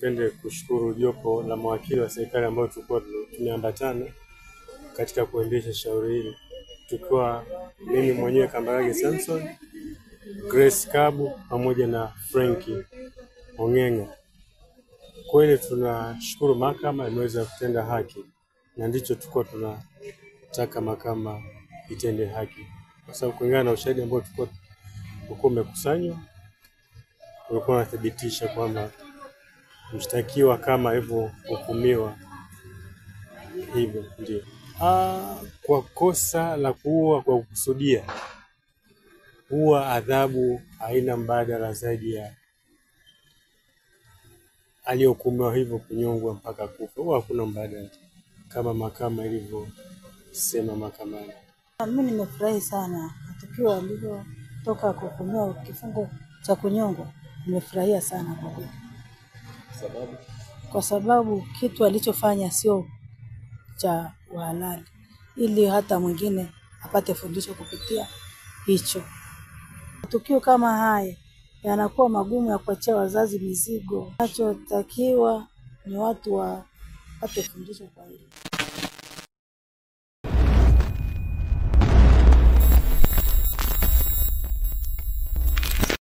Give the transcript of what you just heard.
Tupende kushukuru jopo la mawakili wa serikali ambao tulikuwa tumeambatana katika kuendesha shauri hili, tukiwa mimi mwenyewe Kambarage Samson, Grace Kabu pamoja na Frankie Ong'eng'a. Kweli tunashukuru mahakama imeweza kutenda haki, na ndicho tulikuwa tunataka mahakama itende haki, kwa sababu kulingana na ushahidi ambao tulikuwa umekusanywa ulikuwa unathibitisha kwamba mshtakiwa kama hivyo hukumiwa hivyo. Ndio kwa kosa la kuua kwa kukusudia, huwa adhabu haina mbadala zaidi ya aliyohukumiwa hivyo, kunyongwa mpaka kufa. Huwa hakuna mbadala kama mahakama ilivyosema mahakamani. Mimi nimefurahi sana tukio alivyotoka kuhukumiwa kifungo cha kunyongwa. Nimefurahia sana kwa kweli. Kwa sababu kitu alichofanya sio cha halali, ili hata mwingine apate fundisho kupitia hicho. Tukio kama haya yanakuwa magumu ya kuachia wazazi mizigo. Kinachotakiwa ni watu wapate fundisho kwa hili.